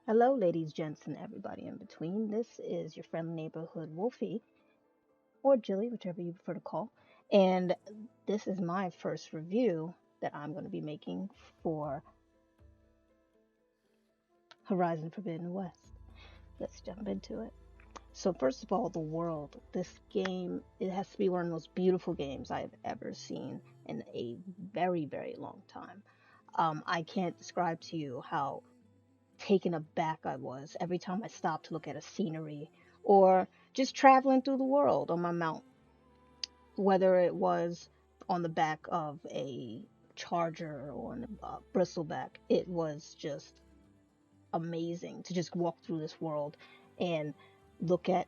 Hello, ladies, gents, and everybody in between. This is your friendly neighborhood Wolfie, or Jilly, whichever you prefer to call. And this is my first review that I'm going to be making for Horizon Forbidden West. Let's jump into it. So, first of all, the world. This game, it has to be one of the most beautiful games I've ever seen in a very, very long time. I can't describe to you how taken aback I was every time I stopped to look at a scenery or just traveling through the world on my mount, whether it was on the back of a charger or on a bristleback. It was just amazing to just walk through this world and look at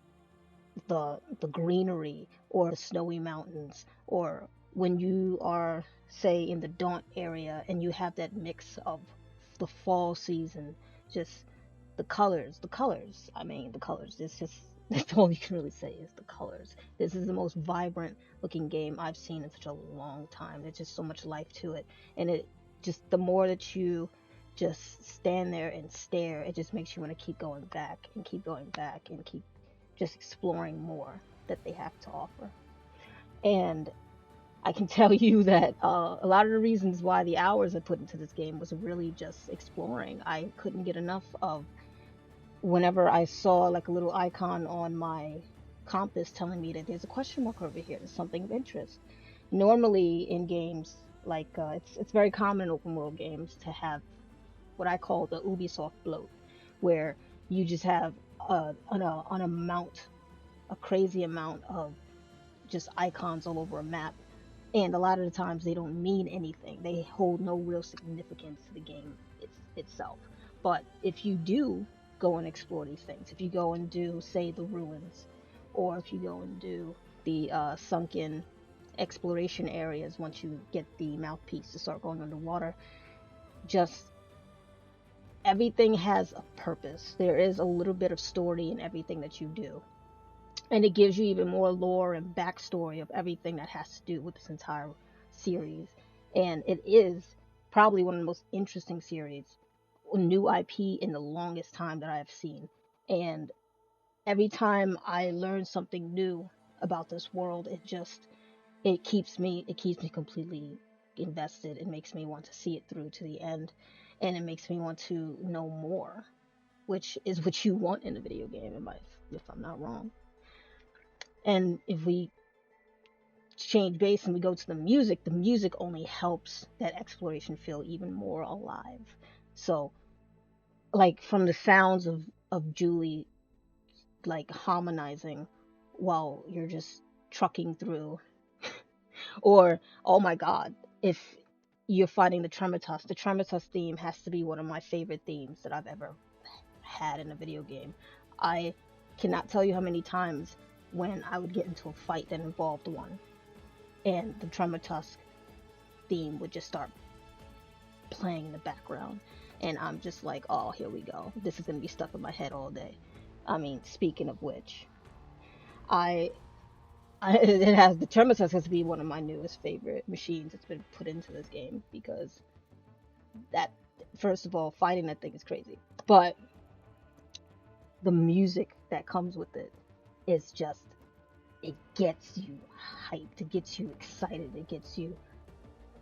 the greenery or the snowy mountains, or when you are, say, in the Daunt area and you have that mix of the fall season, just the colors. I mean, the colors. It's just that's all you can really say is the colors. This is the most vibrant looking game I've seen in such a long time. There's just so much life to it, and it just the more that you just stand there and stare, it just makes you want to keep going back and keep going back and keep just exploring more that they have to offer. And I can tell you that a lot of the reasons why the hours I put into this game was really just exploring. I couldn't get enough of whenever I saw like a little icon on my compass telling me that there's a question mark over here, there's something of interest. Normally in games, like it's very common in open world games to have what I call the Ubisoft bloat, where you just have an amount, a crazy amount of just icons all over a map, and a lot of the times they don't mean anything. They hold no real significance to the game itself. But if you do go and explore these things, if you go and do, say, the ruins, or if you go and do the sunken exploration areas once you get the mouthpiece to start going underwater, just everything has a purpose. There is a little bit of story in everything that you do, and it gives you even more lore and backstory of everything that has to do with this entire series. And it is probably one of the most interesting series, new IP in the longest time that I have seen. And every time I learn something new about this world, it keeps me completely invested. It makes me want to see it through to the end, and it makes me want to know more, which is what you want in a video game, if I'm not wrong. And if we change base and we go to the music only helps that exploration feel even more alive. So, like from the sounds of Julie like harmonizing while you're just trucking through, or oh my god, if you're fighting the Tremortusk theme has to be one of my favorite themes that I've ever had in a video game. I cannot tell you how many times when I would get into a fight that involved one, and the Tremortusk theme would just start playing in the background, and I'm just like, oh, here we go. This is gonna be stuck in my head all day. I mean, speaking of which, I, it has the Tremortusk has to be one of my newest favorite machines that's been put into this game, because that, first of all, fighting that thing is crazy, but the music that comes with it is just, it gets you hyped, it gets you excited, it gets you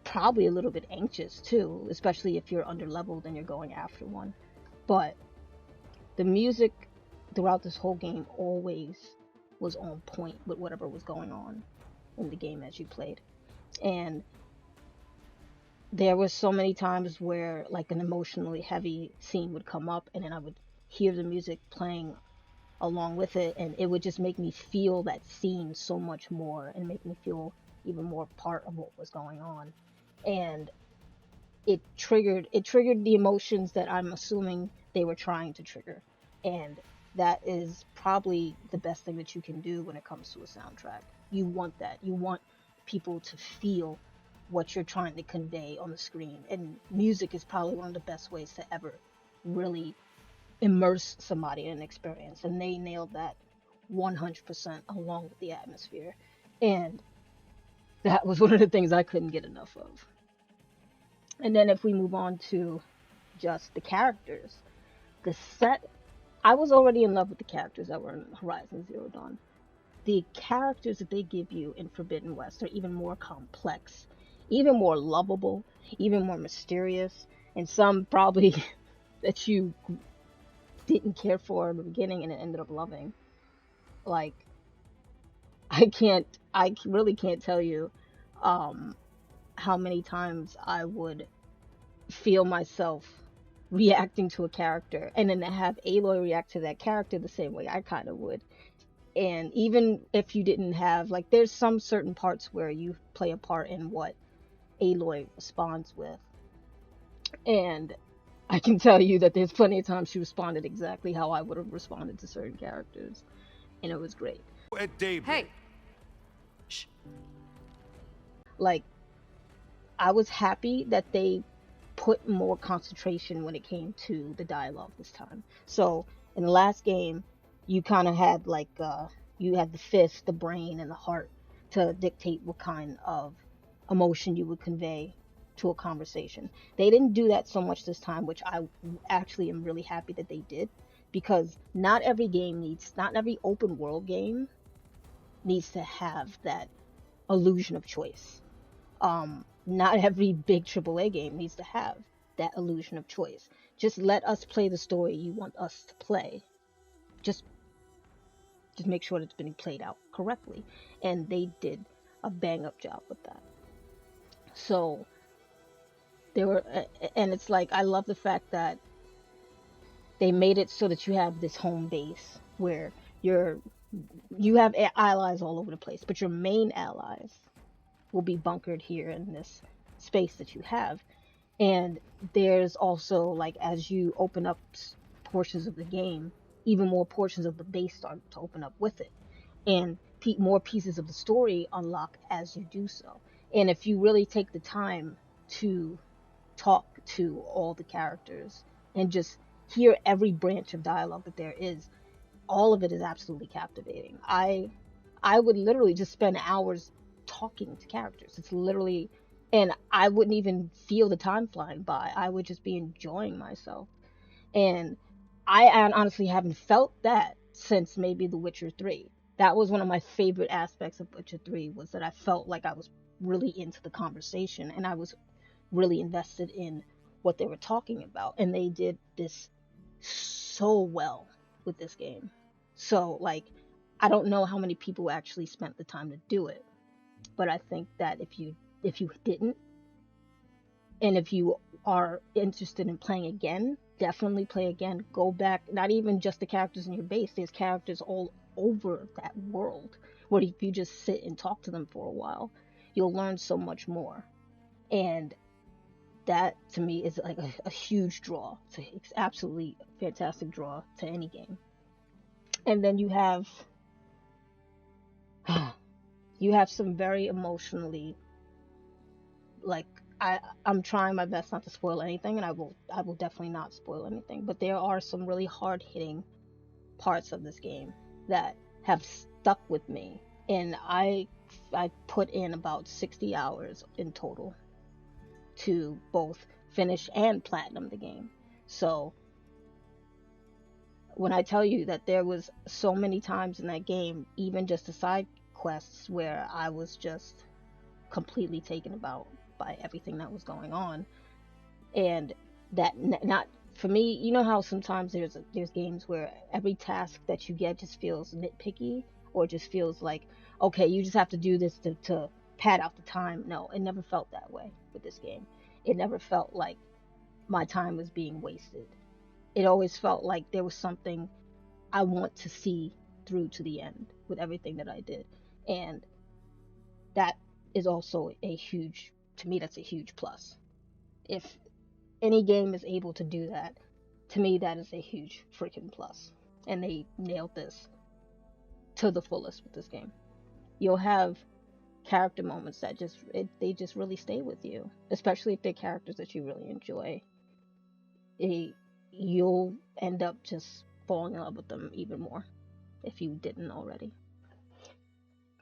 probably a little bit anxious too, especially if you're under leveled and you're going after one. But the music throughout this whole game always was on point with whatever was going on in the game as you played. And there was so many times where like an emotionally heavy scene would come up, and then I would hear the music playing along with it, and it would just make me feel that scene so much more and make me feel even more part of what was going on. And it triggered the emotions that I'm assuming they were trying to trigger. And that is probably the best thing that you can do when it comes to a soundtrack. You want that. You want people to feel what you're trying to convey on the screen. And music is probably one of the best ways to ever really immerse somebody in an experience. And they nailed that 100% along with the atmosphere. And that was one of the things I couldn't get enough of. And then if we move on to just the characters, the set, I was already in love with the characters that were in Horizon Zero Dawn. The characters that they give you in Forbidden West are even more complex, even more lovable, even more mysterious, and some probably that you didn't care for in the beginning and ended up loving. Like, I really can't tell you um, how many times I would feel myself reacting to a character and then to have Aloy react to that character the same way I kind of would. And even if you didn't have, like, there's some certain parts where you play a part in what Aloy responds with. And I can tell you that there's plenty of times she responded exactly how I would have responded to certain characters. And it was great. At daybreak. Hey! Shh. Like, I was happy that they put more concentration when it came to the dialogue this time. So in the last game, you kind of had like you had the fist, the brain, and the heart to dictate what kind of emotion you would convey to a conversation. They didn't do that so much this time, which I actually am really happy that they did, because not every open world game needs to have that illusion of choice. Not every big AAA game needs to have that illusion of choice. Just let us play the story you want us to play. Just make sure that it's been played out correctly. And they did a bang up job with that. So there were, and it's like, I love the fact that they made it so that you have this home base where you have allies all over the place, but your main allies will be bunkered here in this space that you have. And there's also, like, as you open up portions of the game, even more portions of the base start to open up with it, and more pieces of the story unlock as you do so. And if you really take the time to talk to all the characters and just hear every branch of dialogue that there is, all of it is absolutely captivating. I would literally just spend hours talking to characters. It's literally, and I wouldn't even feel the time flying by. I would just be enjoying myself. And I honestly haven't felt that since maybe The Witcher 3. That was one of my favorite aspects of Witcher 3, was that I felt like I was really into the conversation and I was really invested in what they were talking about. And they did this so well with this game. So, like, I don't know how many people actually spent the time to do it, but I think that if you didn't, and if you are interested in playing again, definitely play again. Go back, not even just the characters in your base, there's characters all over that world where if you just sit and talk to them for a while, you'll learn so much more. And that to me is like a huge draw. It's absolutely a fantastic draw to any game. And then you have some very emotionally, like, I'm trying my best not to spoil anything, and I will definitely not spoil anything, but there are some really hard hitting parts of this game that have stuck with me, and I put in about 60 hours in total to both finish and platinum the game. So when I tell you that there was so many times in that game, even just the side quests, where I was just completely taken about by everything that was going on, and that not for me, you know how sometimes there's games where every task that you get just feels nitpicky, or just feels like, okay, you just have to do this to pad out the time. No, it never felt that way with this game. It never felt like my time was being wasted. It always felt like there was something I want to see through to the end with everything that I did. And that is also to me, that's a huge plus. If any game is able to do that, to me, that is a huge freaking plus. And they nailed this to the fullest with this game. You'll have character moments that they just really stay with you, especially if they're characters that you really enjoy. You'll end up just falling in love with them even more if you didn't already.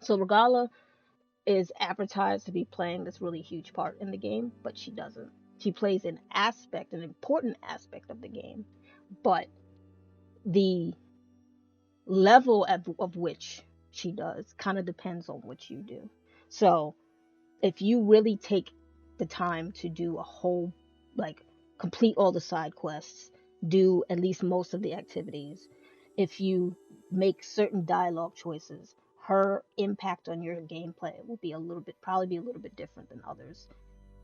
So Regala is advertised to be playing this really huge part in the game, but she doesn't. She plays an important aspect of the game, but the level of which she does kind of depends on what you do. So if you really take the time to do a whole, like, complete all the side quests, do at least most of the activities, if you make certain dialogue choices, her impact on your gameplay will be a little bit, probably be a little bit different than others.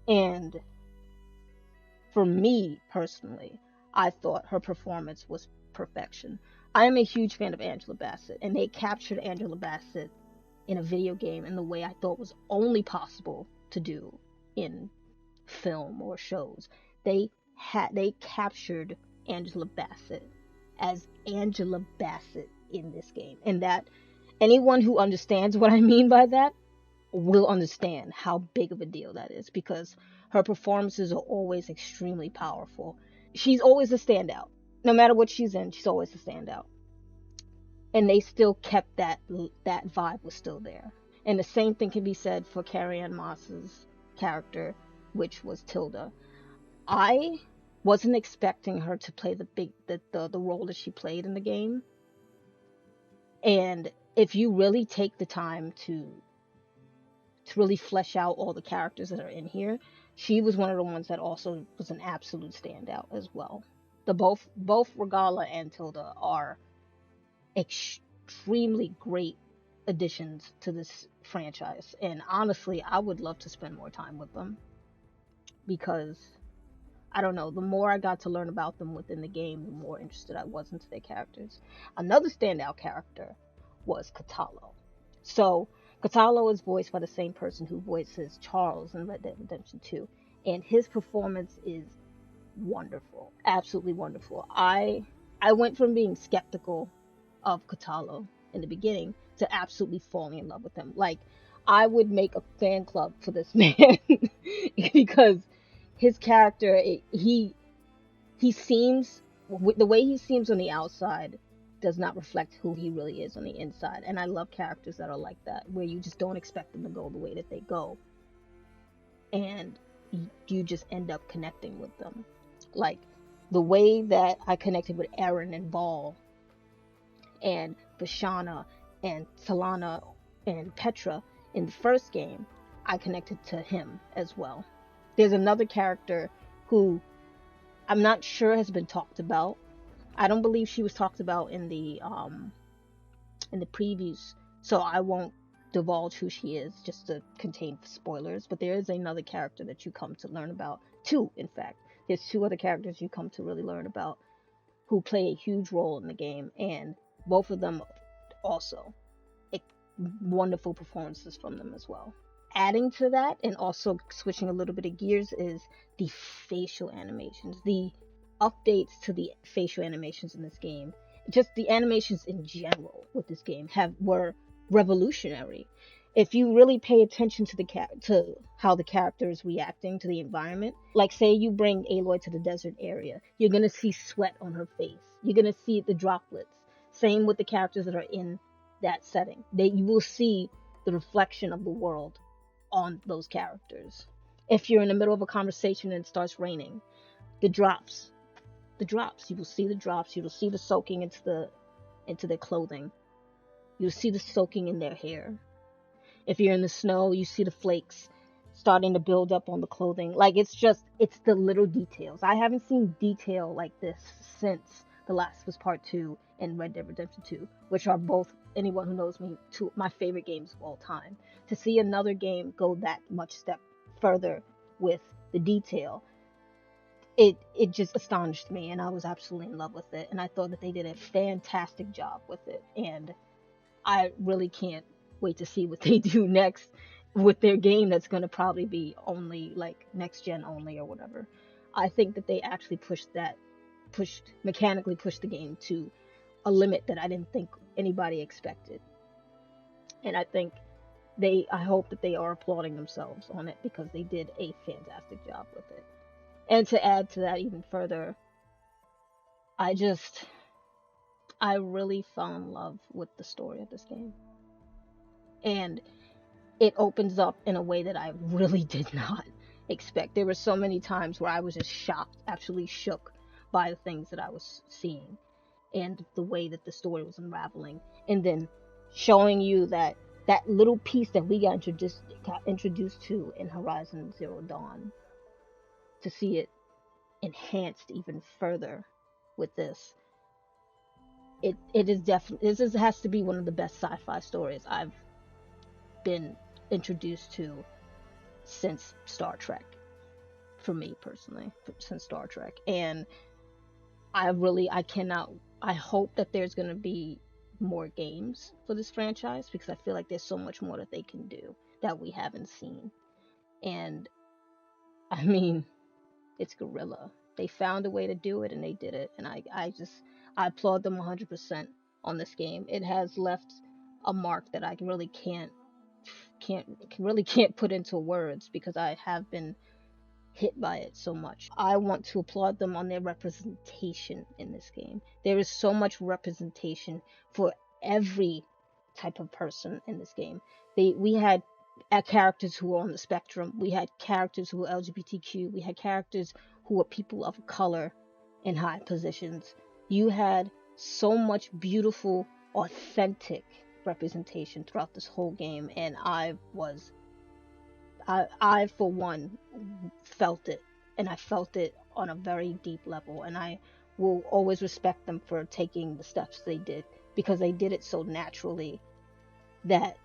And for me personally, I thought her performance was perfection. I am a huge fan of Angela Bassett, and they captured Angela Bassett in a video game in the way I thought was only possible to do in film or shows. They captured Angela Bassett as Angela Bassett in this game, and that anyone who understands what I mean by that will understand how big of a deal that is, because her performances are always extremely powerful. She's always a standout. No matter what she's in, she's always a standout. And they still kept that vibe was still there. And the same thing can be said for Carrie-Anne Moss's character, which was Tilda. I wasn't expecting her to play the role that she played in the game. And if you really take the time to really flesh out all the characters that are in here, she was one of the ones that also was an absolute standout as well. The both Regala and Tilda are extremely great additions to this franchise, and honestly, I would love to spend more time with them, because I don't know, the more I got to learn about them within the game, the more interested I was into their characters. Another standout character was Katalo. So Katalo is voiced by the same person who voices Charles in Red Dead Redemption 2, and his performance is wonderful, absolutely wonderful. I went from being skeptical of Katalo in the beginning to absolutely falling in love with him. Like, I would make a fan club for this man because his character, he seems, the way he seems on the outside does not reflect who he really is on the inside. And I love characters that are like that, where you just don't expect them to go the way that they go, and you just end up connecting with them. Like the way that I connected with Aaron and Ball and Vashana and Talana and Petra in the first game, I connected to him as well. There's another character who I'm not sure has been talked about. I don't believe she was talked about in the previews, so I won't divulge who she is just to contain spoilers. But there is another character that you come to learn about. Two, in fact. There's two other characters you come to really learn about who play a huge role in the game, and both of them also wonderful performances from them as well. Adding to that, and also switching a little bit of gears, is the facial animations. The updates to the facial animations in this game, just the animations in general with this game, were revolutionary. If you really pay attention to to how the character is reacting to the environment, like say you bring Aloy to the desert area, you're gonna see sweat on her face. You're gonna see the droplets. Same with the characters that are in that setting. You will see the reflection of the world on those characters. If you're in the middle of a conversation and it starts raining, the drops, you will see the drops. You will see the soaking into their clothing. You'll see the soaking in their hair. If you're in the snow, you see the flakes starting to build up on the clothing. Like, it's the little details. I haven't seen detail like this since The Last of Us Part 2 and Red Dead Redemption 2, which are both, anyone who knows me, two of my favorite games of all time. To see another game go that much step further with the detail, it just astonished me, and I was absolutely in love with it, and I thought that they did a fantastic job with it, and I really can't wait to see what they do next with their game that's going to probably be only like next gen only or whatever. I think that they actually mechanically pushed the game to a limit that I didn't think anybody expected. And I hope that they are applauding themselves on it, because they did a fantastic job with it. And to add to that even further, I really fell in love with the story of this game. And it opens up in a way that I really did not expect. There were so many times where I was just shocked, absolutely shook by the things that I was seeing and the way that the story was unraveling, and then showing you that that little piece that we got introduced to in Horizon Zero Dawn, to see it enhanced even further with this. It is definitely, has to be one of the best sci-fi stories I've been introduced to since Star Trek, for me personally, since Star Trek. And I cannot, I hope that there's going to be more games for this franchise, because I feel like there's so much more that they can do that we haven't seen. And I mean, it's Guerrilla. They found a way to do it and they did it. And I applaud them 100% on this game. It has left a mark that I really can't really can't put into words, because I have been hit by it so much. I want to applaud them on their representation in this game. There is so much representation for every type of person in this game. We had characters who were on the spectrum. We had characters who were LGBTQ. We had characters who were people of color in high positions. You had so much beautiful, authentic representation throughout this whole game, and I for one felt it, and I felt it on a very deep level, and I will always respect them for taking the steps they did, because they did it so naturally that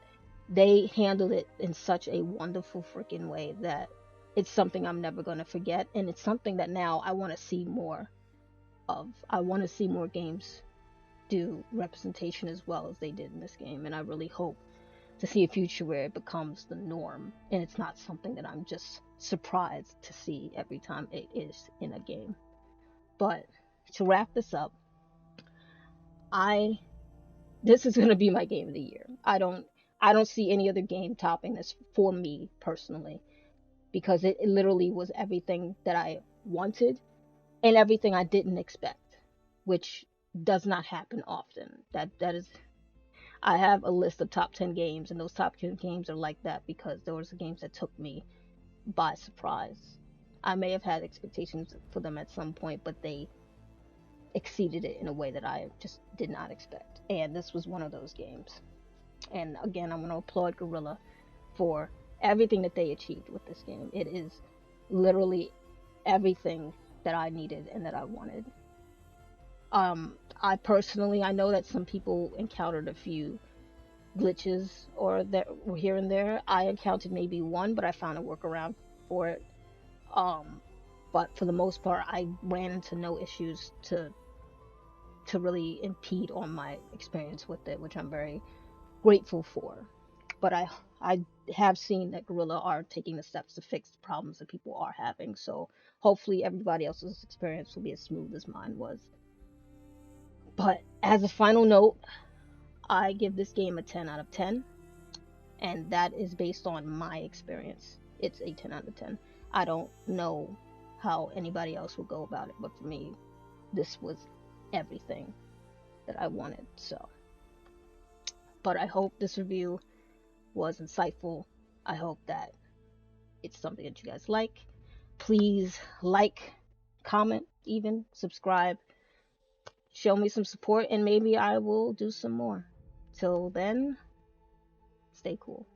they handled it in such a wonderful freaking way that it's something I'm never going to forget, and it's something that now I want to see more of. I want to see more games do representation as well as they did in this game, and I really hope to see a future where it becomes the norm and it's not something that I'm just surprised to see every time it is in a game. But to wrap this up, I this is going to be my game of the year. I don't see any other game topping this for me personally, because it literally was everything that I wanted and everything I didn't expect, which does not happen often. That is, I have a list of top 10 games, and those top 10 games are like that because those are games that took me by surprise. I may have had expectations for them at some point, but they exceeded it in a way that I just did not expect. And this was one of those games. And again, I want to applaud Guerrilla for everything that they achieved with this game. It is literally everything that I needed and that I wanted. I personally, I know that some people encountered a few glitches or there here and there. I encountered maybe one, but I found a workaround for it. Um, but for the most part, I ran into no issues to really impede on my experience with it, which I'm very grateful for. But I have seen that Guerrilla are taking the steps to fix the problems that people are having. So hopefully everybody else's experience will be as smooth as mine was. But as a final note, I give this game a 10 out of 10, and that is based on my experience. It's a 10 out of 10. I don't know how anybody else will go about it, but for me, this was everything that I wanted. So, but I hope this review was insightful. I hope that it's something that you guys like. Please like, comment, even subscribe, show me some support, and maybe I will do some more. Till then, stay cool.